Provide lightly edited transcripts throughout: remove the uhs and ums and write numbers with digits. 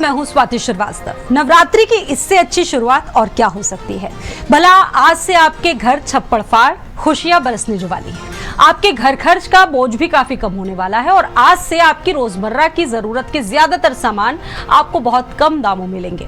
मैं हूं स्वाति श्रीवास्तव। नवरात्रि की इससे अच्छी शुरुआत और क्या हो सकती है। भला आज से आपके घर छप्पड़ फाड़ खुशियां बरसने जो वाली है। आपके घर खर्च का बोझ भी काफी कम होने वाला है और आज से आपकी रोजमर्रा की जरूरत के ज्यादातर सामान आपको बहुत कम दामों में मिलेंगे।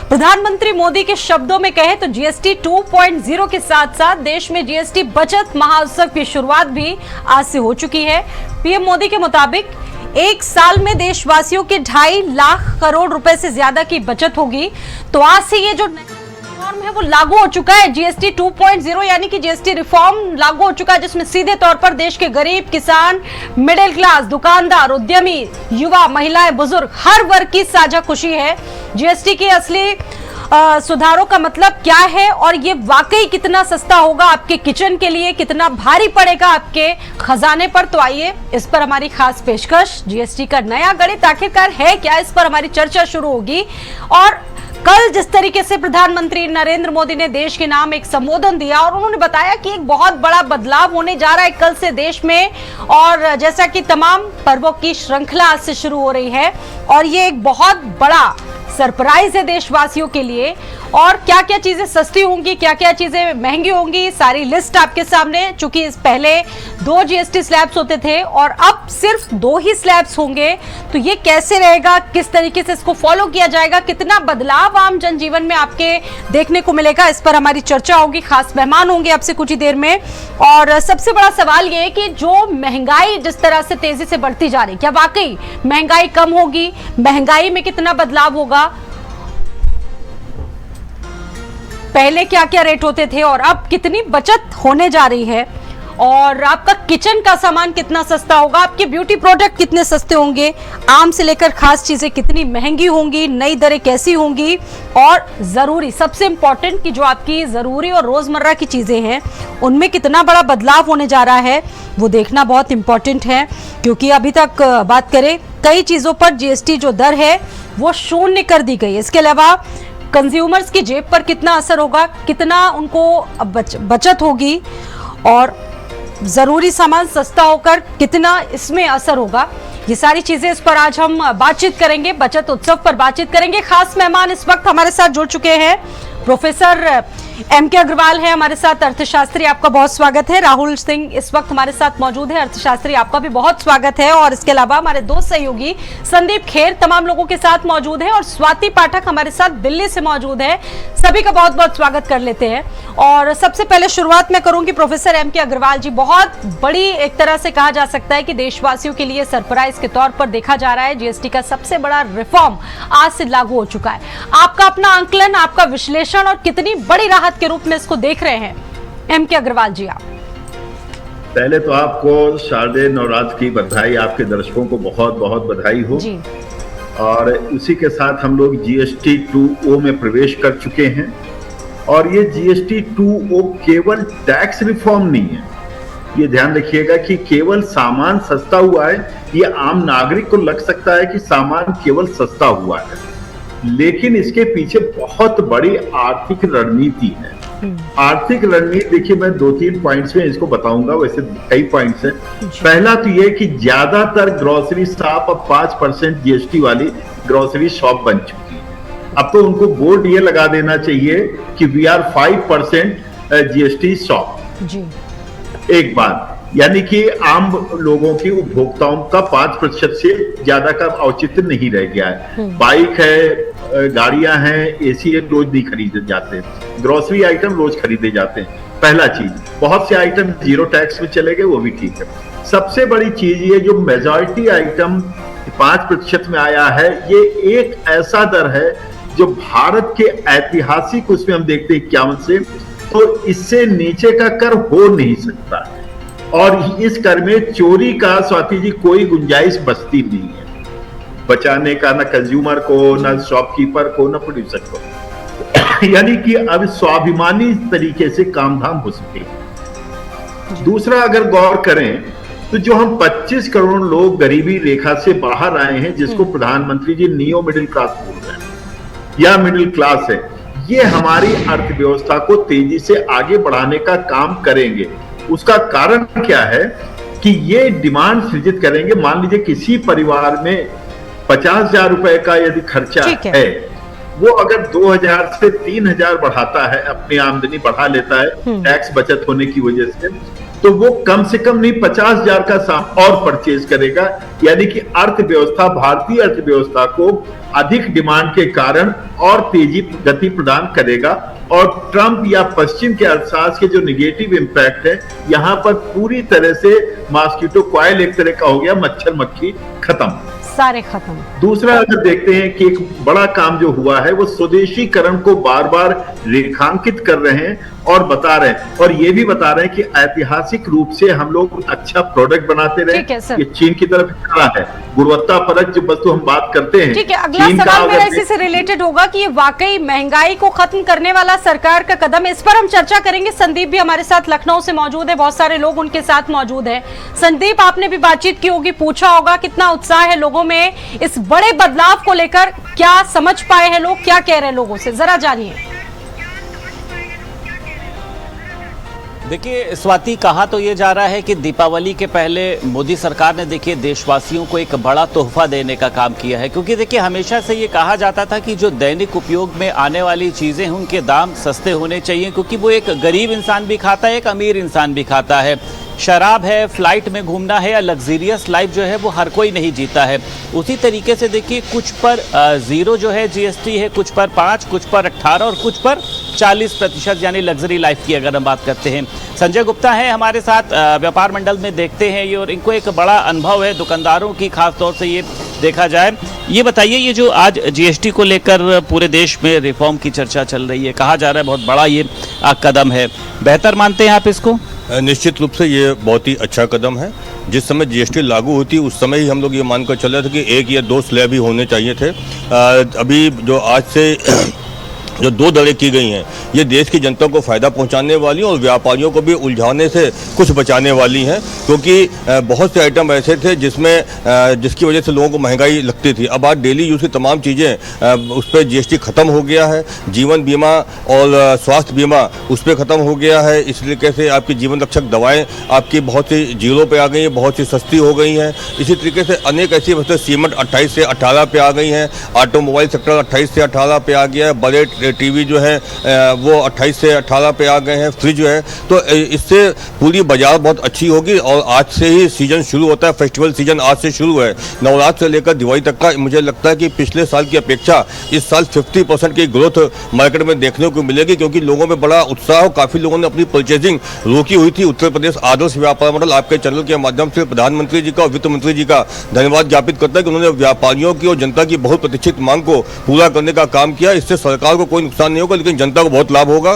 प्रधानमंत्री मोदी के शब्दों में कहे तो जीएसटी 2.0 के साथ साथ देश में जीएसटी बचत महाउत्सव की शुरुआत भी आज से हो चुकी है। पीएम मोदी के मुताबिक एक साल में देशवासियों के 2.5 लाख करोड़ रुपए से ज्यादा की बचत होगी। तो आज से ये जो रिफॉर्म है वो लागू हो चुका है। जीएसटी 2.0 यानी कि जीएसटी रिफॉर्म लागू हो चुका है, जिसमें सीधे तौर पर देश के गरीब, किसान, मिडिल क्लास, दुकानदार, उद्यमी, युवा, महिलाएं, बुजुर्ग, हर वर्ग की साझा खुशी है। जीएसटी की असली सुधारों का मतलब क्या है और ये वाकई कितना सस्ता होगा आपके किचन के लिए, कितना भारी पड़ेगा आपके खजाने पर, तो आइए इस पर हमारी खास पेशकश। जीएसटी का नया गणित आखिरकार है क्या, इस पर हमारी चर्चा शुरू होगी। और कल जिस तरीके से प्रधानमंत्री नरेंद्र मोदी ने देश के नाम एक संबोधन दिया और उन्होंने बताया कि एक बहुत बड़ा बदलाव होने जा रहा है कल से देश में, और जैसा कि तमाम पर्वों की श्रृंखला आज से शुरू हो रही है और ये एक बहुत बड़ा सरप्राइज है देशवासियों के लिए। और क्या क्या चीजें सस्ती होंगी, क्या क्या चीजें महंगी होंगी, सारी लिस्ट आपके सामने। चूंकि इस पहले 2 जीएसटी स्लैब्स होते थे और अब सिर्फ 2 ही स्लैब्स होंगे, तो ये कैसे रहेगा, किस तरीके से इसको फॉलो किया जाएगा, कितना बदलाव आम जनजीवन में आपके देखने को मिलेगा, इस पर हमारी चर्चा होगी। खास मेहमान होंगे आपसे कुछ ही देर में। और सबसे बड़ा सवाल ये है कि जो महंगाई जिस तरह से तेजी से बढ़ती जा रही, क्या वाकई महंगाई कम होगी, महंगाई में कितना बदलाव होगा, पहले क्या क्या रेट होते थे और अब कितनी बचत होने जा रही है, और आपका किचन का सामान कितना सस्ता होगा, आपके ब्यूटी प्रोडक्ट कितने सस्ते होंगे, आम से लेकर खास चीजें कितनी महंगी होंगी, नई दरें कैसी होंगी, और जरूरी, सबसे इंपॉर्टेंट कि जो आपकी जरूरी और रोजमर्रा की चीजें हैं उनमें कितना बड़ा बदलाव होने जा रहा है, वो देखना बहुत इंपॉर्टेंट है। क्योंकि अभी तक बात करें कई चीजों पर जीएसटी जो दर है वो 0 कर दी गई। इसके अलावा कंज्यूमर्स की जेब पर कितना असर होगा, कितना उनको बचत होगी, और जरूरी सामान सस्ता होकर कितना इसमें असर होगा, ये सारी चीजें इस पर आज हम बातचीत करेंगे, बचत उत्सव पर बातचीत करेंगे। खास मेहमान इस वक्त हमारे साथ जुड़ चुके हैं। प्रोफेसर एमके अग्रवाल है हमारे साथ, अर्थशास्त्री, आपका बहुत स्वागत है। राहुल सिंह इस वक्त हमारे साथ मौजूद है, अर्थशास्त्री, आपका भी बहुत स्वागत है। और इसके अलावा हमारे 2 सहयोगी संदीप खेर तमाम लोगों के साथ मौजूद है, और स्वाति पाठक हमारे साथ दिल्ली से मौजूद है। सभी का बहुत बहुत स्वागत कर लेते हैं। और सबसे पहले शुरुआत मैं करूंगी प्रोफेसर एमके अग्रवाल जी। बहुत बड़ी एक तरह से कहा जा सकता है कि देशवासियों के लिए सरप्राइज के तौर पर देखा जा रहा है, जीएसटी का सबसे बड़ा रिफॉर्म आज से लागू हो चुका है। आपका अपना आंकलन, आपका विश्लेषण और कितनी बड़ी राहत के रूप में इसको देख रहे हैं, एमके अग्रवाल जी आप। पहले तो आपको शारदीय नवरात्र की बधाई, आपके दर्शकों को बहुत बहुत बधाई हो जी। और उसी के साथ हम लोग जीएसटी 2.0 में प्रवेश कर चुके हैं। और ये जीएसटी 2.0 केवल टैक्स रिफॉर्म नहीं है, ये ध्यान रखिएगा कि केवल सामान सस्ता हुआ है। ये आम नागरिक को लग सकता है कि सामान केवल सस्ता हुआ है, लेकिन इसके पीछे बहुत बड़ी आर्थिक रणनीति है। आर्थिक रणनीति देखिए, मैं 2-3 पॉइंट्स में इसको बताऊंगा, वैसे कई पॉइंट्स हैं। पहला तो ये कि ज्यादातर ग्रोसरी शॉप अब 5% जीएसटी वाली ग्रोसरी शॉप बन चुकी है। अब तो उनको बोर्ड ये लगा देना चाहिए कि वी आर 5% जीएसटी शॉप। एक बात, यानी कि आम लोगों की, उपभोक्ताओं का 5% से ज्यादा का औचित्य नहीं रह गया है। बाइक है, गाड़ियां हैं, एसी रोज नहीं खरीदे जाते, ग्रोसरी आइटम रोज खरीदे जाते हैं। पहला चीज, बहुत से आइटम 0 टैक्स में चले गए, वो भी ठीक है। सबसे बड़ी चीज ये जो मेजॉरिटी आइटम 5% में आया है, ये एक ऐसा दर है जो भारत के ऐतिहासिक, उसमें हम देखते हैं 51 से, तो इससे नीचे का कर हो नहीं सकता है। और इस कर में चोरी का, स्वाति जी, कोई गुंजाइश बचती नहीं है बचाने का, ना कंज्यूमर को, ना शॉपकीपर को, ना प्रोड्यूसर को। यानी कि अब स्वाभिमानी तरीके से काम धाम हो सके। दूसरा, अगर गौर करें तो जो हम 25 करोड़ लोग गरीबी रेखा से बाहर आए हैं, जिसको प्रधानमंत्री जी नियो मिडिल क्लास बोल रहे हैं या मिडिल क्लास है, ये हमारी अर्थव्यवस्था को तेजी से आगे बढ़ाने का काम करेंगे। उसका कारण क्या है कि ये डिमांड सृजित करेंगे। मान लीजिए किसी परिवार में 50,000 रुपए का यदि खर्चा है, वो अगर 2,000 से 3,000 बढ़ाता है, अपनी आमदनी बढ़ा लेता है टैक्स बचत होने की वजह से, तो वो कम से कम नहीं 50,000 का सामान और परचेज करेगा। यानी कि अर्थव्यवस्था, भारतीय अर्थव्यवस्था को अधिक डिमांड के कारण और तेजी गति प्रदान करेगा। और ट्रंप या पश्चिम के अर्थशास्त्र के जो निगेटिव इंपैक्ट है, यहाँ पर पूरी तरह से मॉस्किटो कॉइल एक तरह का हो गया, मच्छर मक्खी खत्म, सारे खत्म। दूसरा अगर देखते हैं कि एक बड़ा काम जो हुआ है, वो स्वदेशीकरण को बार बार रेखांकित कर रहे हैं और बता रहे हैं, और ये भी बता रहे हैं कि ऐतिहासिक रूप से हम लोग अच्छा प्रोडक्ट बनाते रहे। ये चीन की तरफ खड़ा है, गुणवत्ता परक जो वस्तु हम बात करते हैं। ठीक है, अगला सवाल मेरा इसी से रिलेटेड होगा कि ये वाकई महंगाई को खत्म करने वाला सरकार का कदम है। इस पर हम चर्चा करेंगे। संदीप भी हमारे साथ लखनऊ से मौजूद है, बहुत सारे लोग उनके साथ मौजूद है। संदीप, आपने भी बातचीत की होगी, पूछा होगा कितना उत्साह है लोगों में इस बड़े बदलाव को लेकर, क्या समझ पाए हैं लोग, क्या कह रहे हैं लोगों से, जरा जानिए। देखिए स्वाति, कहा तो ये जा रहा है कि दीपावली के पहले मोदी सरकार ने देखिए देशवासियों को एक बड़ा तोहफा देने का काम किया है, क्योंकि देखिए हमेशा से ये कहा जाता था कि जो दैनिक उपयोग में आने वाली चीज़ें हैं उनके दाम सस्ते होने चाहिए, क्योंकि वो एक गरीब इंसान भी खाता है, एक अमीर इंसान भी खाता है। शराब है, फ्लाइट में घूमना है या लग्जरियस लाइफ जो है वो हर कोई नहीं जीता है। उसी तरीके से देखिए कुछ पर 0 जो है जीएसटी है, कुछ पर 5, कुछ पर 18 और कुछ पर 40% यानी लग्जरी लाइफ की अगर हम बात करते हैं। संजय गुप्ता है हमारे साथ, व्यापार मंडल में देखते हैं ये, और इनको एक बड़ा अनुभव है दुकानदारों की, खास तौर से ये देखा जाए। ये बताइए, ये जो आज जीएसटी को लेकर पूरे देश में रिफॉर्म की चर्चा चल रही है, कहा जा रहा है बहुत बड़ा ये कदम है, बेहतर मानते हैं आप इसको? निश्चित रूप से ये बहुत ही अच्छा कदम है। जिस समय जीएसटी लागू होती उस समय ही हम लोग ये मानकर चल रहे थे कि 1 या 2 स्लैब ही होने चाहिए थे। अभी जो आज से जो 2 दरें की गई हैं, ये देश की जनता को फायदा पहुंचाने वाली और व्यापारियों को भी उलझाने से कुछ बचाने वाली हैं, क्योंकि बहुत से आइटम ऐसे थे जिसकी वजह से लोगों को महंगाई लगती थी। अब आज डेली यूज की तमाम चीज़ें उस पर जीएसटी खत्म हो गया है। जीवन बीमा और स्वास्थ्य बीमा उस पर खत्म हो गया है। इस तरीके से आपकी जीवन रक्षक दवाएँ आपकी बहुत सी 0 पे आ गई हैं, बहुत सी सस्ती हो गई हैं। इसी तरीके से अनेक ऐसी वस्तुएं, सीमेंट 28 से 18 पे आ गई हैं, ऑटोमोबाइल सेक्टर 28 से 18 पे आ गया है, बड़े टीवी जो है वो 28 से 18 पे आ गए हैं, फ्रिज जो है। तो इससे पूरी बाजार बहुत अच्छी होगी। और आज से ही सीजन शुरू होता है, फेस्टिवल सीजन आज से शुरू है, नवरात्र से लेकर दिवाली तक का। मुझे लगता है कि पिछले साल की अपेक्षा इस साल 50% की ग्रोथ मार्केट में देखने को मिलेगी, क्योंकि लोगों में बड़ा उत्साह, काफ़ी लोगों ने अपनी परचेजिंग रोकी हुई थी। उत्तर प्रदेश आदर्श व्यापार मंडल आपके चैनल के माध्यम से प्रधानमंत्री जी का और वित्त मंत्री जी का धन्यवाद ज्ञापित करता है कि उन्होंने व्यापारियों की और जनता की बहुत प्रतीक्षित मांग को पूरा करने का काम किया। इससे सरकार को कोई नुकसान नहीं होगा, लेकिन जनता को बहुत लाभ होगा।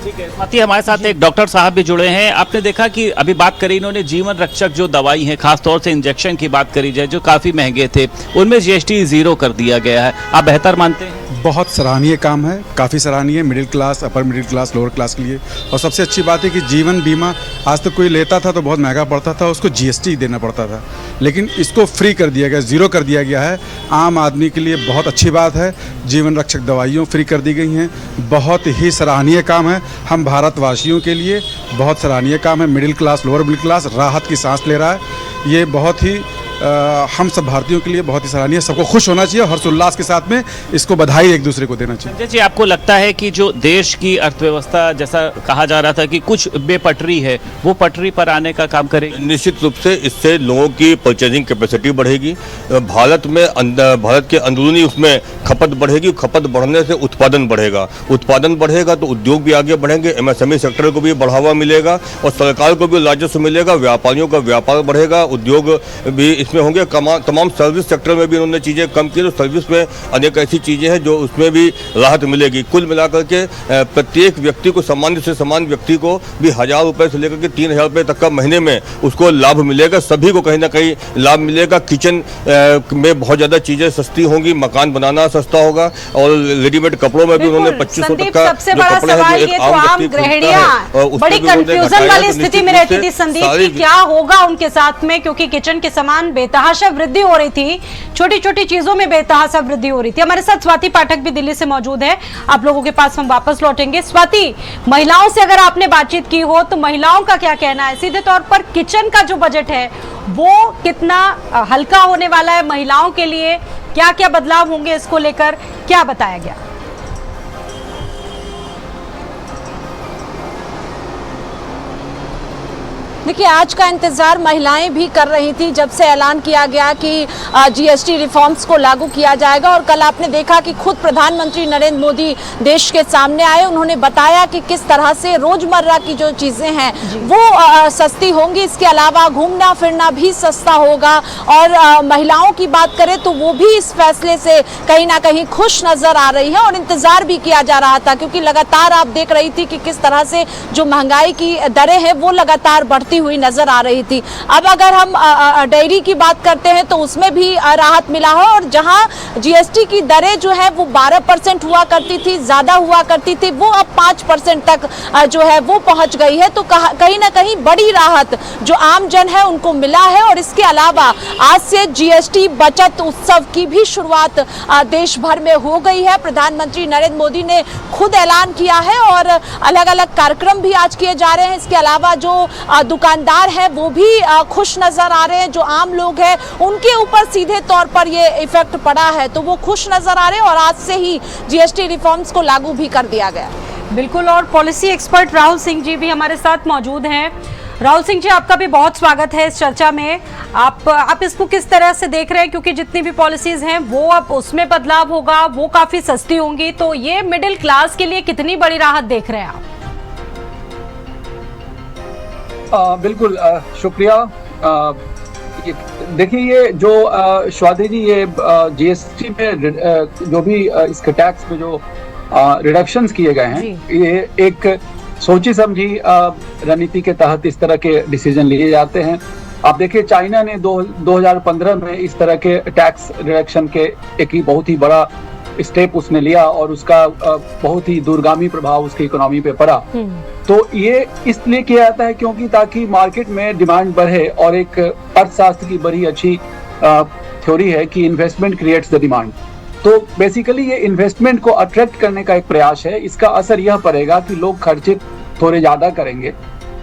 ठीक है स्वाति, हमारे साथ एक डॉक्टर साहब भी जुड़े हैं। आपने देखा कि अभी बात करी इन्होंने जीवन रक्षक जो दवाई है, खास तौर से इंजेक्शन की बात करी जाए जो काफी महंगे थे, उनमें जीएसटी 0 कर दिया गया है। आप बेहतर मानते हैं? बहुत सराहनीय काम है, काफ़ी सराहनीय, middle class, upper middle class, lower class के लिए। और सबसे अच्छी बात है कि जीवन बीमा आज तक कोई लेता था तो बहुत महंगा पड़ता था, उसको जीएसटी देना पड़ता था, लेकिन इसको फ्री कर दिया गया, 0 कर दिया गया है। आम आदमी के लिए बहुत अच्छी बात है। जीवन रक्षक दवाइयाँ फ्री कर दी गई हैं, बहुत ही सराहनीय काम है। हम भारतवासियों के लिए बहुत सराहनीय काम है। Middle class, lower middle class राहत की सांस ले रहा है। ये बहुत ही हम सब भारतीयों के लिए बहुत ही सराहनीय, सबको खुश होना चाहिए और हर्षोल्लास के साथ में इसको बधाई एक दूसरे को देना चाहिए। संजय जी, आपको लगता है कि जो देश की अर्थव्यवस्था, जैसा कहा जा रहा था कि कुछ बेपटरी है, वो पटरी पर आने का काम करेगी? निश्चित रूप से इससे लोगों की परचेजिंग कैपेसिटी बढ़ेगी। भारत के अंदरूनी उसमें खपत बढ़ेगी, खपत बढ़ने से उत्पादन बढ़ेगा, उत्पादन बढ़ेगा तो उद्योग भी आगे बढ़ेंगे, एमएसएमई सेक्टर को भी बढ़ावा मिलेगा और सरकार को भी राजस्व मिलेगा, व्यापारियों का व्यापार बढ़ेगा, उद्योग भी में होंगे। तमाम सर्विस सेक्टर में भी उन्होंने चीज़ें कम की, तो सर्विस में अनेक ऐसी चीज़ें हैं जो उसमें भी राहत मिलेगी। कुल मिलाकर के प्रत्येक व्यक्ति को, सामान्य से सामान्य व्यक्ति को भी 1,000 रुपये से लेकर के 3,000 रुपये तक का महीने में उसको लाभ मिलेगा। सभी को कहीं ना कहीं लाभ मिलेगा। किचन में बहुत ज़्यादा चीज़ें सस्ती होंगी, मकान बनाना सस्ता होगा और रेडीमेड कपड़ों में भी उन्होंने 2500 तक का सबसे बड़ा सवाल ये तो आम गृहिणियां बड़ी कंफ्यूजन वाली स्थिति में रहती थी। संदीप, की क्या होगा उनके साथ में, क्योंकि किचन के सामान बेतहाशा वृद्धि हो रही थी, छोटी छोटी चीजों में बेतहाशा वृद्धि हो रही थी। हमारे साथ स्वाति पाठक भी दिल्ली से मौजूद है, आप लोगों के पास हम वापस लौटेंगे। स्वाति, महिलाओं से अगर आपने बातचीत की हो तो महिलाओं का क्या कहना है? सीधे तौर पर किचन का जो बजट है वो कितना हल्का होने वाला है महिलाओं के लिए, क्या क्या बदलाव होंगे, इसको लेकर क्या बताया गया? देखिए, आज का इंतजार महिलाएं भी कर रही थी जब से ऐलान किया गया कि जीएसटी रिफॉर्म्स को लागू किया जाएगा। और कल आपने देखा कि खुद प्रधानमंत्री नरेंद्र मोदी देश के सामने आए, उन्होंने बताया कि किस तरह से रोजमर्रा की जो चीजें हैं वो सस्ती होंगी। इसके अलावा घूमना फिरना भी सस्ता होगा। और महिलाओं की बात करें तो वो भी इस फैसले से कहीं ना कहीं खुश नजर आ रही है और इंतजार भी किया जा रहा था, क्योंकि लगातार आप देख रही थी कि किस तरह से जो महंगाई की दरें हैं वो लगातार बढ़ती हुई नजर आ रही थी। अब अगर हम डेयरी की बात करते हैं तो उसमें भी राहत मिला है। और जहां जीएसटी की दरें जो है वो 12% हुआ करती थी, ज्यादा हुआ करती थी, वो अब 5% तक जो है वो पहुंच गई है। तो कहीं ना कहीं बड़ी राहत जो आम जन है उनको मिला है। और इसके अलावा आज से जीएसटी बचत उत्सव की भी शुरुआत देश भर में हो गई है। प्रधानमंत्री नरेंद्र मोदी ने खुद ऐलान किया है और अलग अलग कार्यक्रम भी आज किए जा रहे हैं। इसके अलावा जो दुकानदार है वो भी खुश नजर आ रहे हैं, जो आम लोग हैं उनके ऊपर सीधे तौर पर ये इफेक्ट पड़ा है तो वो खुश नजर आ रहे हैं। और आज से ही जीएसटी रिफॉर्म्स को लागू भी कर दिया गया। बिल्कुल, और पॉलिसी एक्सपर्ट राहुल सिंह जी भी हमारे साथ मौजूद हैं। राहुल सिंह जी, आपका भी बहुत स्वागत है इस चर्चा में। आप इसको किस तरह से देख रहे हैं, क्योंकि जितनी भी पॉलिसीज हैं वो अब उसमें बदलाव होगा, वो काफी सस्ती होंगी, तो ये मिडिल क्लास के लिए कितनी बड़ी राहत देख रहे हैं आप? बिल्कुल, शुक्रिया। देखिए, ये जो स्वाति जी, ये जीएसटी में जो भी इसके टैक्स में जो रिडक्शंस किए गए हैं, ये एक सोची समझी रणनीति के तहत इस तरह के डिसीजन लिए जाते हैं। आप देखिए, चाइना ने 2015 में इस तरह के टैक्स रिडक्शन के एक ही बहुत ही बड़ा स्टेप उसने लिया और उसका बहुत ही दूरगामी प्रभाव उसकी इकोनॉमी पे पड़ा। तो ये इसलिए किया जाता है क्योंकि ताकि मार्केट में डिमांड बढ़े। और एक अर्थशास्त्र की बड़ी अच्छी थ्योरी है कि इन्वेस्टमेंट क्रिएट्स द डिमांड। तो बेसिकली ये इन्वेस्टमेंट को अट्रैक्ट करने का एक प्रयास है। इसका असर यह पड़ेगा कि लोग खर्चे थोड़े ज्यादा करेंगे,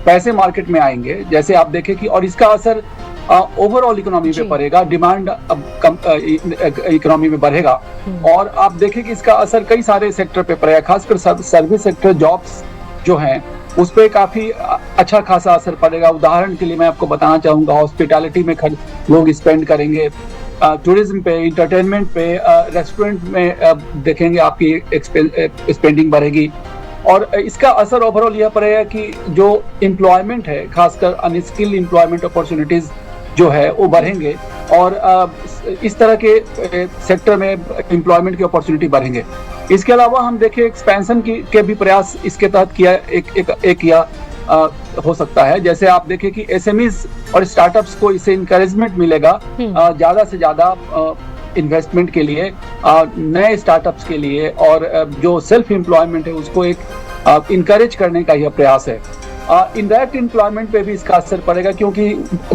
पैसे मार्केट में आएंगे, जैसे आप देखें कि, और इसका असर ओवरऑल इकोनॉमी पे पड़ेगा, डिमांड इकोनॉमी में बढ़ेगा। और आप देखें कि इसका असर कई सारे सेक्टर पे पड़ेगा, खासकर सर्विस सेक्टर, जॉब्स जो हैं उस पर काफी अच्छा खासा असर पड़ेगा। उदाहरण के लिए मैं आपको बताना चाहूंगा, हॉस्पिटैलिटी में लोग स्पेंड करेंगे, टूरिज्म पे, इंटरटेनमेंट पे, रेस्टोरेंट में देखेंगे आपकी स्पेंडिंग बढ़ेगी। और इसका असर ओवरऑल यह पड़ेगा कि जो एम्प्लॉयमेंट है, खासकर अनस्किल्ड एम्प्लॉयमेंट अपॉर्चुनिटीज जो है वो बढ़ेंगे और इस तरह के सेक्टर में एम्प्लॉयमेंट की अपॉर्चुनिटी बढ़ेंगे। इसके अलावा हम देखें एक्सपेंशन के भी प्रयास इसके तहत किया हो सकता है। जैसे आप देखें कि एसएमईज और स्टार्टअप्स को इससे इंकरेजमेंट मिलेगा ज्यादा से ज्यादा इन्वेस्टमेंट के लिए, नए स्टार्टअप्स के लिए, और जो सेल्फ एम्प्लॉयमेंट है उसको एक इंकरेज करने का यह प्रयास है। इनडायरेक्ट एम्प्लॉयमेंट पे भी इसका असर पड़ेगा, क्योंकि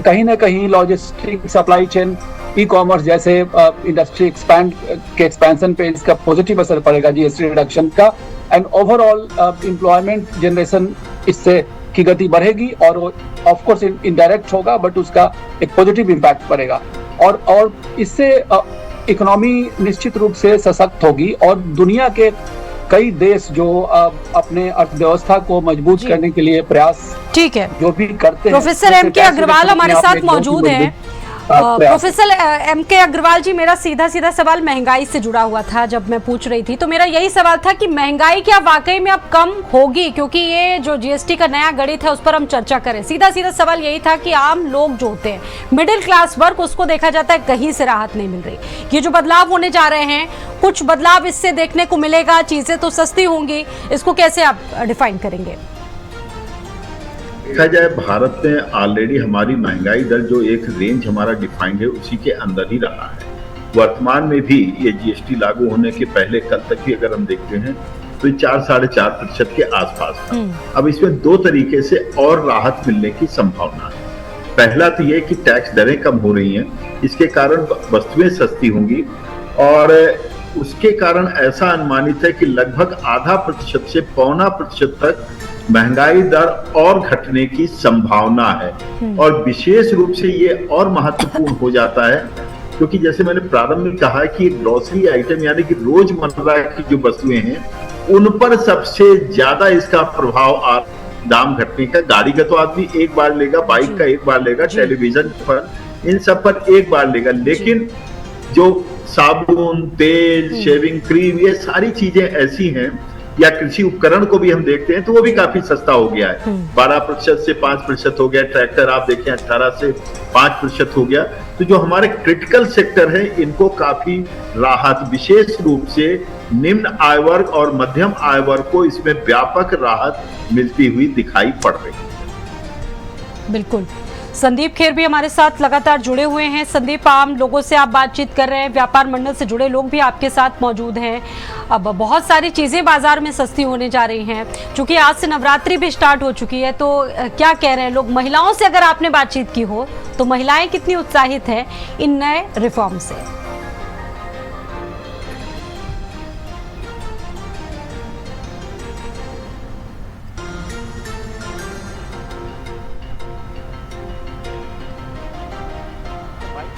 कहीं ना कहीं logistic, supply chain, e commerce जैसे इंडस्ट्री एक्सपेंशन पे इसका पॉजिटिव असर पड़ेगा जीएसटी रिडक्शन का। एंड ओवरऑल एम्प्लॉयमेंट जनरेशन इससे की गति बढ़ेगी और ऑफ कोर्स इनडायरेक्ट होगा, बट उसका एक पॉजिटिव इम्पैक्ट पड़ेगा। और इससे इकोनॉमी निश्चित रूप से सशक्त होगी और दुनिया के कई देश जो अपने अर्थव्यवस्था को मजबूत करने के लिए प्रयास ठीक है जो भी करते हैं। प्रोफेसर एम के अग्रवाल हमारे साथ मौजूद हैं। प्रोफेसर एम के अग्रवाल जी, मेरा सीधा सवाल महंगाई से जुड़ा हुआ था जब मैं पूछ रही थी, तो मेरा यही सवाल था कि महंगाई क्या वाकई में अब कम होगी, क्योंकि ये जो जीएसटी का नया गणित है उस पर हम चर्चा करें। सीधा सवाल यही था कि आम लोग जो होते हैं, मिडिल क्लास वर्ग, उसको देखा जाता है कहीं से राहत नहीं मिल रही। ये जो बदलाव होने जा रहे हैं, कुछ बदलाव इससे देखने को मिलेगा, चीजें तो सस्ती होंगी, इसको कैसे आप डिफाइन करेंगे? देखा जाए, भारत में ऑलरेडी हमारी महंगाई दर जो एक रेंज हमारा डिफाइंड है उसी के अंदर ही रहा है। वर्तमान में भी ये जीएसटी लागू होने के पहले कल तक भी अगर हम देखते हैं तो 4-4.5% के आसपास था। अब इसमें दो तरीके से और राहत मिलने की संभावना है। पहला तो ये कि टैक्स दरें कम हो रही हैं, इसके कारण वस्तुएं सस्ती होंगी और उसके कारण ऐसा अनुमानित है कि लगभग 0.5% से 0.25% तक महंगाई दर और घटने की संभावना है। और विशेष रूप से ये और महत्वपूर्ण हो जाता है क्योंकि जैसे मैंने प्रारंभ में कहा कि ग्रोसरी आइटम यानी कि रोजमर्रा की जो वस्तुएं हैं उन पर सबसे ज्यादा इसका प्रभाव दाम घटने का। गाड़ी का तो आदमी एक बार लेगा, बाइक का एक बार लेगा, टेलीविजन पर, इन सब पर एक बार लेगा, लेकिन जो साबुन, तेल, शेविंग क्रीम, ये सारी चीजें ऐसी हैं, या कृषि उपकरण को भी हम देखते हैं तो वो भी काफी सस्ता हो गया है। 12% से 5% हो गया, ट्रैक्टर आप देखें 18 से 5% हो गया। तो जो हमारे क्रिटिकल सेक्टर है इनको काफी राहत, विशेष रूप से निम्न आय वर्ग और मध्यम आय वर्ग को इसमें व्यापक राहत मिलती हुई दिखाई पड़ रही है। बिल्कुल। संदीप खेर भी हमारे साथ लगातार जुड़े हुए हैं। संदीप, आम लोगों से आप बातचीत कर रहे हैं, व्यापार मंडल से जुड़े लोग भी आपके साथ मौजूद हैं। अब बहुत सारी चीजें बाजार में सस्ती होने जा रही हैं, क्योंकि आज से नवरात्रि भी स्टार्ट हो चुकी है, तो क्या कह रहे हैं लोग? महिलाओं से अगर आपने बातचीत की हो तो महिलाएं कितनी उत्साहित है इन नए रिफॉर्म से?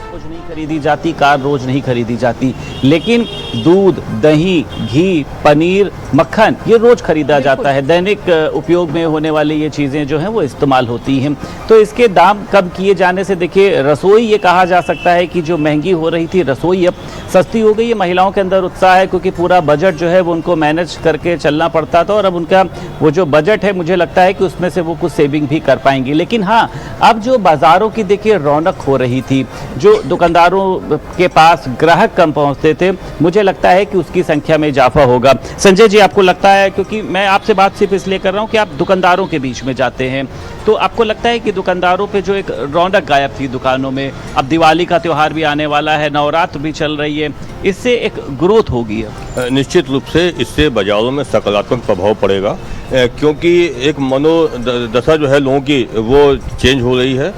रोज नहीं खरीदी जाती, कार रोज नहीं खरीदी जाती, लेकिन दूध, दही, घी, पनीर, मक्खन ये रोज खरीदा जाता है। दैनिक उपयोग में होने वाली ये चीज़ें जो हैं वो इस्तेमाल होती हैं। तो इसके दाम कम किए जाने से देखिए रसोई, ये कहा जा सकता है कि जो महंगी हो रही थी रसोई अब सस्ती हो गई है। महिलाओं के अंदर उत्साह है क्योंकि पूरा बजट जो है वो उनको मैनेज करके चलना पड़ता था और अब उनका वो जो बजट है मुझे लगता है कि उसमें से वो कुछ सेविंग भी कर पाएंगी। लेकिन हाँ, अब जो बाज़ारों की देखिए रौनक हो रही थी, जो दुकानदारों के पास ग्राहक कम पहुंचते थे, मुझे लगता है कि उसकी संख्या में इजाफा होगा। संजय जी, आपको लगता है, क्योंकि मैं आपसे बात सिर्फ इसलिए कर रहा हूं कि आप दुकानदारों के बीच में जाते हैं, तो आपको लगता है कि दुकानदारों पे जो एक रौनक गायब थी दुकानों में, अब दिवाली का त्यौहार भी आने वाला है, नवरात्र भी चल रही है, इससे एक ग्रोथ होगी? निश्चित रूप से इससे बाजारों में सकारात्मक प्रभाव पड़ेगा, क्योंकि एक मनोदशा जो है लोगों की वो चेंज हो रही है।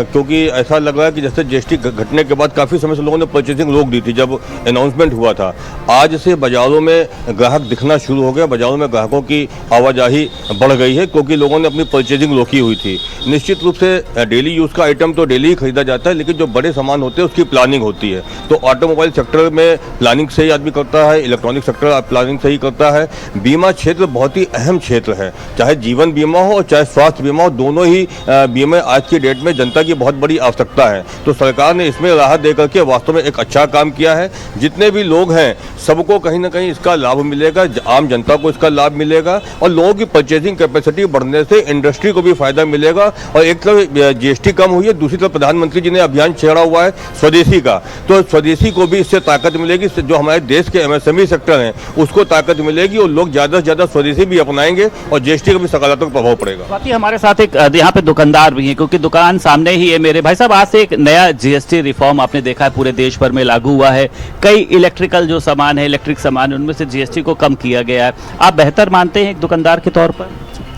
क्योंकि ऐसा लग रहा है कि जैसे जीएसटी घटने के बाद काफ़ी समय से लोगों ने परचेजिंग रोक दी थी जब अनाउंसमेंट हुआ था। आज से बाज़ारों में ग्राहक दिखना शुरू हो गया, बाज़ारों में ग्राहकों की आवाजाही बढ़ गई है क्योंकि लोगों ने अपनी परचेजिंग रोकी हुई थी। निश्चित रूप से डेली यूज़ का आइटम तो डेली ही खरीदा जाता है, लेकिन जो बड़े सामान होते हैं उसकी प्लानिंग होती है। तो ऑटोमोबाइल सेक्टर में प्लानिंग से ही आदमी करता है, इलेक्ट्रॉनिक सेक्टर प्लानिंग से ही करता है। बीमा क्षेत्र बहुत ही अहम क्षेत्र है, चाहे जीवन बीमा हो और चाहे स्वास्थ्य बीमा हो, दोनों ही बीमा आज की डेट में जनता की बहुत बड़ी आवश्यकता है। तो सरकार ने इसमें राहत देकर के वास्तव में एक अच्छा काम किया है। जितने भी लोग हैं सबको कहीं ना कहीं इसका लाभ मिलेगा, आम जनता को इसका लाभ मिलेगा और लोगों की परचेजिंग कैपेसिटी बढ़ने से इंडस्ट्री को भी फायदा मिलेगा। और एक तरफ जीएसटी कम हुई है, दूसरी तरफ प्रधानमंत्री जी ने अभियान छेड़ा हुआ है स्वदेशी का, तो स्वदेशी को भी इससे ताकत मिलेगी। जो हमारे देश के एमएसएमई सेक्टर हैं उसको ताकत मिलेगी और लोग ज़्यादा से ज़्यादा स्वदेशी भी अपनाएंगे और जीएसटी का भी सकारात्मक प्रभाव पड़ेगा। साथ ही हमारे साथ एक यहाँ पे दुकानदार भी हैं, क्योंकि दुकान सामने ही है मेरे। भाई साहब, आज से एक नया जीएसटी रिफॉर्म आपने देखा है पूरे देश भर में लागू हुआ है। कई इलेक्ट्रिकल जो सामान है, इलेक्ट्रिक सामान है, उनमें से जीएसटी को कम किया गया है। आप बेहतर मानते हैं एक दुकानदार के तौर पर?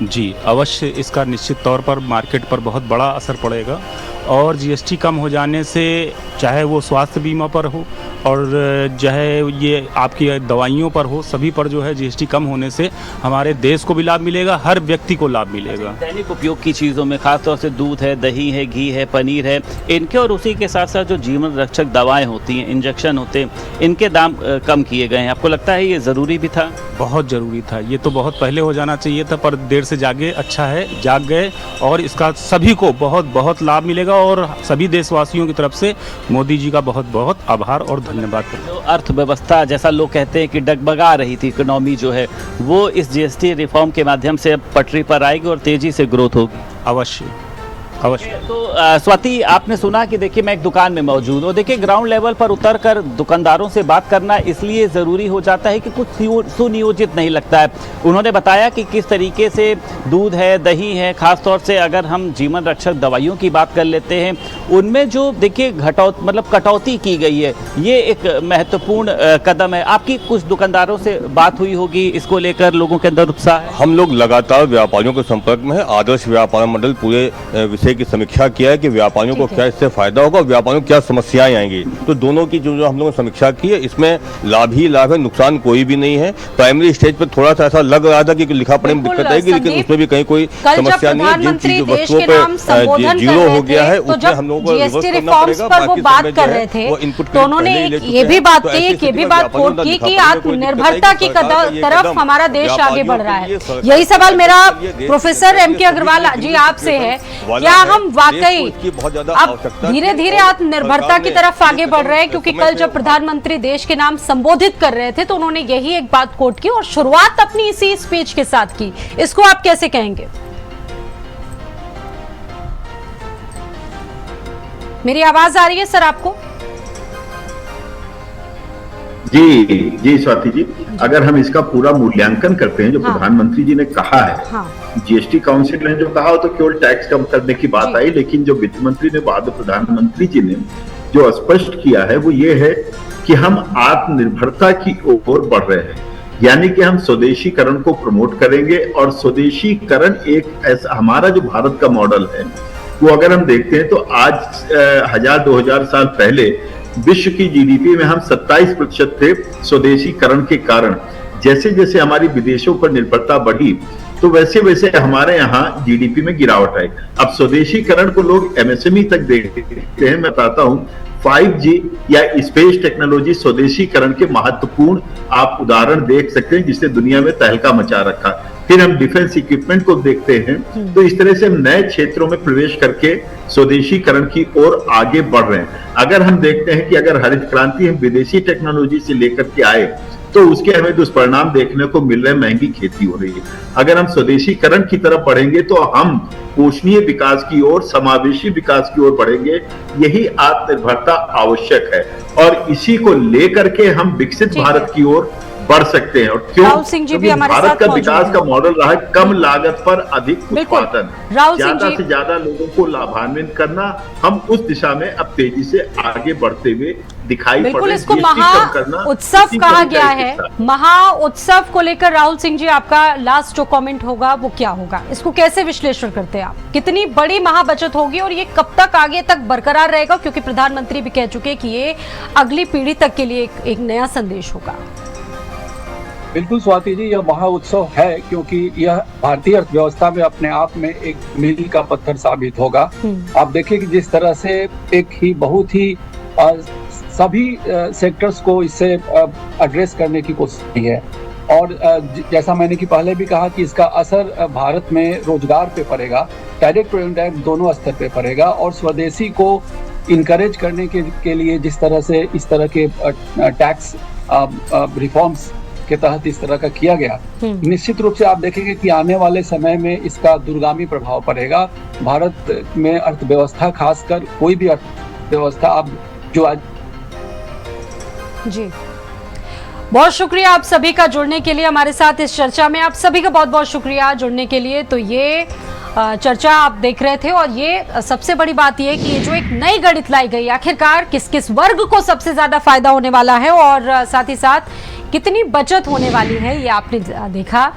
जी अवश्य, इसका निश्चित तौर पर मार्केट पर बहुत बड़ा असर पड़ेगा और जीएसटी कम हो जाने से चाहे वो स्वास्थ्य बीमा पर हो और चाहे ये आपकी दवाइयों पर हो, सभी पर जो है जीएसटी कम होने से हमारे देश को भी लाभ मिलेगा, हर व्यक्ति को लाभ मिलेगा। दैनिक उपयोग की चीज़ों में खासतौर से दूध है, दही है, घी है, पनीर है, इनके और उसी के साथ साथ जो जीवन रक्षक दवाएं होती हैं, इंजेक्शन होते हैं, इनके दाम कम किए गए हैं। आपको लगता है ये ज़रूरी भी था? बहुत ज़रूरी था, ये तो बहुत पहले हो जाना चाहिए था, पर देर से जागे अच्छा है, जाग गए और इसका सभी को बहुत बहुत लाभ मिलेगा और सभी देशवासियों की तरफ से मोदी जी का बहुत बहुत आभार और धन्यवाद। तो अर्थव्यवस्था, जैसा लोग कहते हैं कि डगमगा रही थी इकोनॉमी जो है, वो इस जीएसटी रिफॉर्म के माध्यम से अब पटरी पर आएगी और तेजी से ग्रोथ होगी? अवश्य अवश्य। तो स्वाति, आपने सुना कि देखिए मैं एक दुकान में मौजूद हूँ। देखिए ग्राउंड लेवल पर उतरकर दुकानदारों से बात करना इसलिए ज़रूरी हो जाता है कि कुछ सुनियोजित नहीं लगता है। उन्होंने बताया कि किस तरीके से दूध है, दही है, ख़ास तौर से अगर हम जीवन रक्षक दवाइयों की बात कर लेते हैं, उनमें जो देखिए कटौती की गई है, ये एक महत्वपूर्ण कदम है। आपकी कुछ दुकानदारों से बात हुई होगी, इसको लेकर लोगों के अंदर उत्साह है? हम लोग लगातार व्यापारियों के संपर्क में है। आदर्श व्यापार मंडल पूरे विषय की समीक्षा किया है कि व्यापारियों को क्या इससे फायदा होगा और व्यापारियों को क्या समस्याएं आएंगी। तो दोनों की जो हम लोगों ने समीक्षा की है, इसमें लाभ ही लाभ है, नुकसान कोई भी नहीं है। प्राइमरी स्टेज पर थोड़ा सा ऐसा लग रहा था कि लिखा पढ़ने में दिक्कत आएगी, लेकिन उसमें भी कहीं कोई समस्या नहीं है। जिन चीजों वस्तुओं पे जीरो हो गया है उसमें हम लोगों को रिवर्स करना पड़ेगा। वो बात कर रहे थे तो उन्होंने ये भी बात कही, ये भी बात कोट की कि आत्मनिर्भरता की तरफ हमारा देश आगे बढ़ रहा है। यही सवाल मेरा प्रोफेसर एम के अग्रवाल जी आपसे है, क्या हम वाकई अब धीरे धीरे आत्मनिर्भरता की तरफ आगे बढ़ रहे हैं? क्योंकि कल जब प्रधानमंत्री देश के नाम संबोधित कर रहे थे तो उन्होंने यही एक बात कोट की और शुरुआत अपनी इसी स्पीच के साथ की। इसको आप कैसे कहेंगे? मेरी आवाज आ रही है सर आपको? जी स्वाति जी, अगर हम इसका पूरा मूल्यांकन करते हैं जो प्रधानमंत्री जी ने कहा है, जीएसटी काउंसिल ने जो कहा हो तो केवल टैक्स कम करने की बात आई, लेकिन जो वित्त मंत्री ने बाद में प्रधानमंत्री जी ने जो स्पष्ट किया है वो ये है कि हम आत्मनिर्भरता की ओर बढ़ रहे हैं, यानी कि हम स्वदेशीकरण को प्रमोट करेंगे। और स्वदेशीकरण एक ऐसा हमारा जो भारत का मॉडल है वो अगर हम देखते हैं तो आज 1000-2000 साल पहले विश्व की जीडीपी में हम 27% थे स्वदेशीकरण के कारण। जैसे जैसे हमारी विदेशों पर निर्भरता बढ़ी तो वैसे वैसे हमारे यहाँ जीडीपी में गिरावट आई। अब स्वदेशीकरण को लोग एमएसएमई तक देखते हैं। मैं बताता हूँ 5G या स्पेस टेक्नोलॉजी स्वदेशीकरण के महत्वपूर्ण आप उदाहरण देख सकते हैं जिसने दुनिया में तहलका मचा रखा। फिर हम डिफेंस इक्विपमेंट को देखते हैं तो इस तरह से हम नए क्षेत्रों में प्रवेश करके स्वदेशीकरण की ओर आगे बढ़ रहे हैं। अगर हम देखते हैं कि अगर हरित क्रांति हम विदेशी टेक्नोलॉजी से लेकर के आए तो उसके हमें दुष्परिणाम देखने को मिल रहे हैं, महंगी खेती हो रही है। अगर हम स्वदेशीकरण की तरफ बढ़ेंगे तो हम पोषणीय विकास की ओर, समावेशी विकास की ओर बढ़ेंगे। यही आत्मनिर्भरता आवश्यक है और इसी को लेकर के हम विकसित भारत की ओर बढ़ सकते हैं। और क्यों? क्योंकि भारत का विकास का मॉडल रहा है कम लागत पर अधिक उत्पादन, ज्यादा से ज्यादा लोगों को लाभान्वित करना। हम उस दिशा में अब तेजी से आगे बढ़ते हुए दिखाई पड़ रहे हैं। इसको महा उत्सव कहा गया है। महा उत्सव को लेकर राहुल सिंह जी आपका लास्ट जो कमेंट होगा वो क्या होगा? इसको कैसे विश्लेषण करते हैं आप? कितनी बड़ी महा बचत होगी और ये कब तक आगे तक बरकरार रहेगा? क्योंकि प्रधानमंत्री भी कह चुके कि ये अगली पीढ़ी तक के लिए एक नया संदेश होगा। बिल्कुल स्वाति जी, यह महा उत्सव है क्योंकि यह भारतीय अर्थव्यवस्था में अपने आप में एक मील का पत्थर साबित होगा। आप देखिए कि जिस तरह से एक ही बहुत ही सभी सेक्टर्स को इससे एड्रेस करने की कोशिश की है और जैसा मैंने कि पहले भी कहा कि इसका असर भारत में रोजगार पे पड़ेगा, डायरेक्ट और इनडायरेक्ट दोनों स्तर पे पड़ेगा। और स्वदेशी को इनकरेज करने के लिए जिस तरह से इस तरह के टैक्स रिफॉर्म्स के तहत इस तरह का किया गया, निश्चित रूप से आप देखेंगे कि आने वाले समय में इसका दूरगामी प्रभाव पड़ेगा भारत में अर्थव्यवस्था, खासकर कोई भी अर्थव्यवस्था आप जो आज। जी बहुत शुक्रिया आप सभी का जुड़ने के लिए हमारे साथ इस चर्चा में। आप सभी का बहुत बहुत शुक्रिया जुड़ने के लिए। तो ये चर्चा आप देख रहे थे और ये सबसे बड़ी बात ये कि ये जो एक नई गणित लाई गई, आखिरकार किस किस वर्ग को सबसे ज्यादा फायदा होने वाला है और साथ ही साथ कितनी बचत होने वाली है, ये आपने देखा।